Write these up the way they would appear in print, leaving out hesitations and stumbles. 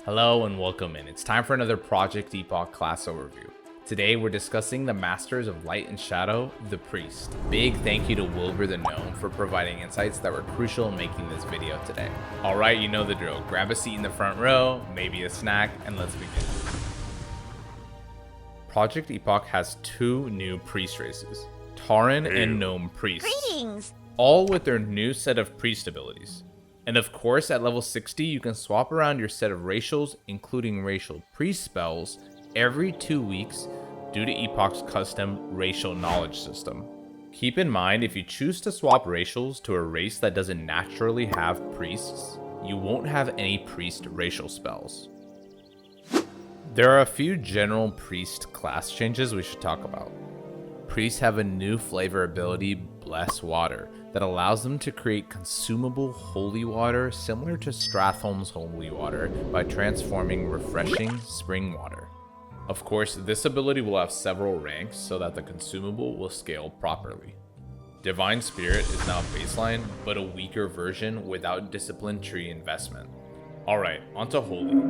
Hello and welcome in. It's time for another Project Epoch class overview. Today we're discussing the Masters of Light and Shadow, the Priest. Big thank you to Wilbur the Gnome for providing insights that were crucial in making this video today. Alright, you know the drill. Grab a seat in the front row, maybe a snack, and let's begin. Project Epoch has two new priest races, Tauren and Gnome Priests. Greetings! All with their new set of priest abilities. And of course, at level 60, you can swap around your set of racials, including racial priest spells, every 2 weeks due to Epoch's custom racial knowledge system. Keep in mind, if you choose to swap racials to a race that doesn't naturally have priests, you won't have any priest racial spells. There are a few general priest class changes we should talk about. Priests have a new flavor ability, Bless Water, that allows them to create consumable holy water similar to Stratholme's holy water by transforming refreshing spring water. Of course, this ability will have several ranks so that the consumable will scale properly. Divine Spirit is now baseline, but a weaker version without discipline tree investment. Alright, onto Holy.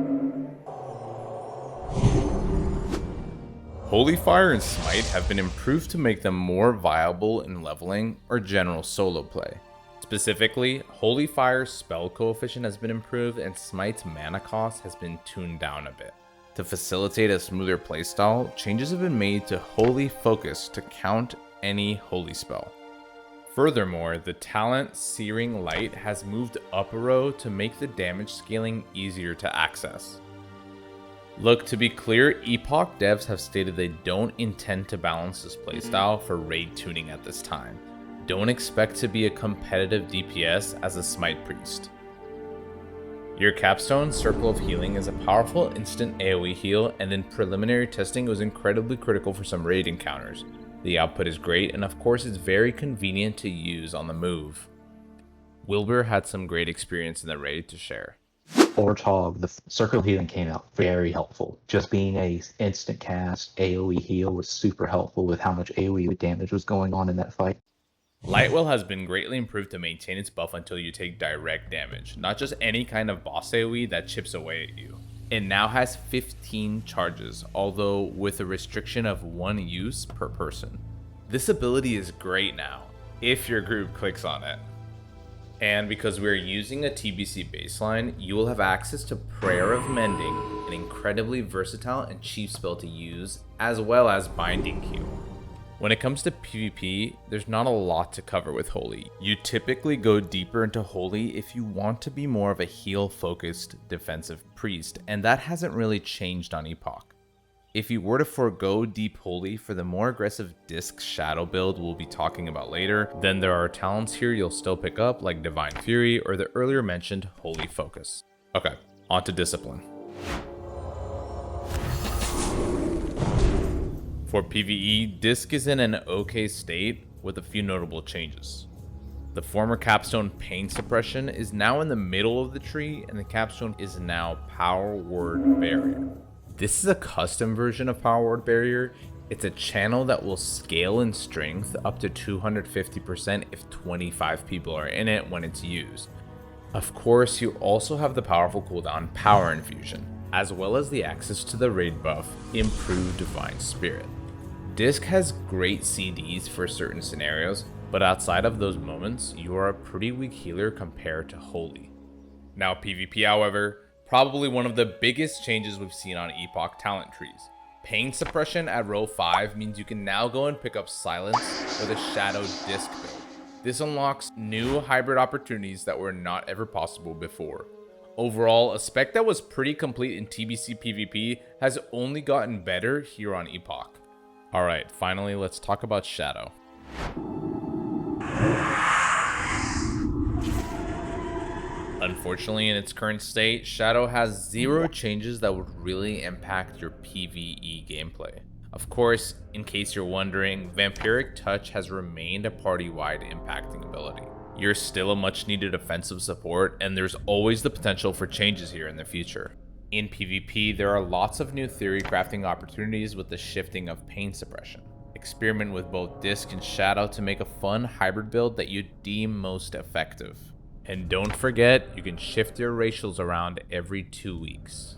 Holy Fire and Smite have been improved to make them more viable in leveling or general solo play. Specifically, Holy Fire's spell coefficient has been improved and Smite's mana cost has been tuned down a bit. To facilitate a smoother playstyle, changes have been made to Holy Focus to count any holy spell. Furthermore, the talent Searing Light has moved up a row to make the damage scaling easier to access. Look, to be clear, Epoch devs have stated they don't intend to balance this playstyle for raid tuning at this time. Don't expect to be a competitive DPS as a Smite Priest. Your capstone, Circle of Healing, is a powerful instant AoE heal, and in preliminary testing it was incredibly critical for some raid encounters. The output is great, and of course it's very convenient to use on the move. Wilbur had some great experience in the raid to share. Ortog, the Circle of Healing came out very helpful. Just being a instant cast AoE heal was super helpful with how much AoE damage was going on in that fight. Lightwell has been greatly improved to maintain its buff until you take direct damage, not just any kind of boss AoE that chips away at you. It now has 15 charges, although with a restriction of 1 use per person. This ability is great now, if your group clicks on it. And because we're using a TBC baseline, you will have access to Prayer of Mending, an incredibly versatile and cheap spell to use, as well as Binding Heal. When it comes to PvP, there's not a lot to cover with Holy. You typically go deeper into Holy if you want to be more of a heal-focused defensive priest, and that hasn't really changed on Epoch. If you were to forego Deep Holy for the more aggressive Disc Shadow build we'll be talking about later, then there are talents here you'll still pick up like Divine Fury or the earlier mentioned Holy Focus. Okay, onto Discipline. For PvE, Disc is in an okay state with a few notable changes. The former capstone Pain Suppression is now in the middle of the tree, and the capstone is now Power Word Barrier. This is a custom version of Power Word Barrier. It's a channel that will scale in strength up to 250% if 25 people are in it when it's used. Of course, you also have the powerful cooldown Power Infusion, as well as the access to the raid buff Improved Divine Spirit. Disc has great CDs for certain scenarios, but outside of those moments, you are a pretty weak healer compared to Holy. Now PvP, however, probably one of the biggest changes we've seen on Epoch talent trees. Pain Suppression at row 5 means you can now go and pick up Silence with a Shadow Disc build. This unlocks new hybrid opportunities that were not ever possible before. Overall, a spec that was pretty complete in TBC PvP has only gotten better here on Epoch. Alright, finally let's talk about Shadow. Unfortunately, in its current state, Shadow has 0 changes that would really impact your PvE gameplay. Of course, in case you're wondering, Vampiric Touch has remained a party-wide impacting ability. You're still a much-needed offensive support, and there's always the potential for changes here in the future. In PvP, there are lots of new theory crafting opportunities with the shifting of Pain Suppression. Experiment with both Disc and Shadow to make a fun hybrid build that you deem most effective. And don't forget, you can shift your racials around every 2 weeks.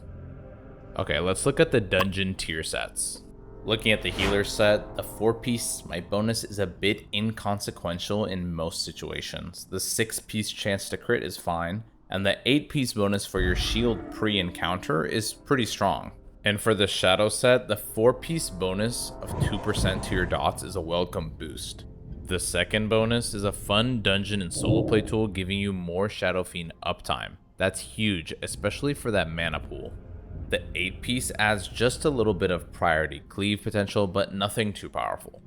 Okay, let's look at the dungeon tier sets. Looking at the healer set, the 4-piece smite bonus is a bit inconsequential in most situations. The 6-piece chance to crit is fine, and the 8-piece bonus for your shield pre-encounter is pretty strong. And for the shadow set, the 4-piece bonus of 2% to your dots is a welcome boost. The second bonus is a fun dungeon and solo play tool giving you more Shadow Fiend uptime. That's huge, especially for that mana pool. The 8-piece adds just a little bit of priority cleave potential, but nothing too powerful.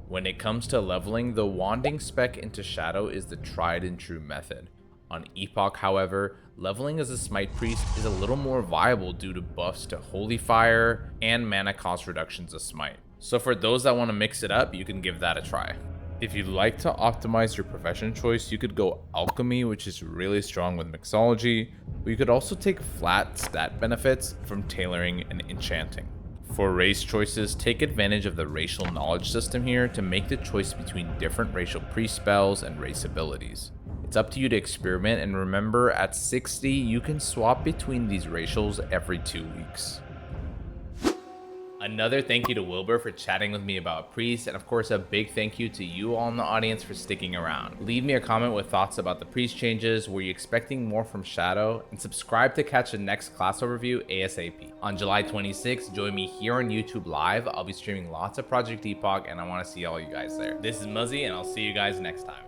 When it comes to leveling, the wanding spec into Shadow is the tried and true method. On Epoch, however, leveling as a Smite Priest is a little more viable due to buffs to Holy Fire and mana cost reductions of Smite. So for those that want to mix it up, you can give that a try. If you'd like to optimize your profession choice, you could go Alchemy, which is really strong with Mixology, but you could also take flat stat benefits from tailoring and enchanting. For race choices, take advantage of the racial knowledge system here to make the choice between different racial pre-spells and race abilities. It's up to you to experiment, and remember, at 60, you can swap between these racials every 2 weeks. Another thank you to Wilbur for chatting with me about Priest, and of course a big thank you to you all in the audience for sticking around. Leave me a comment with thoughts about the Priest changes, were you expecting more from Shadow, and subscribe to catch the next class overview ASAP. On July 26th, join me here on YouTube Live. I'll be streaming lots of Project Epoch, and I want to see all you guys there. This is Muzzy, and I'll see you guys next time.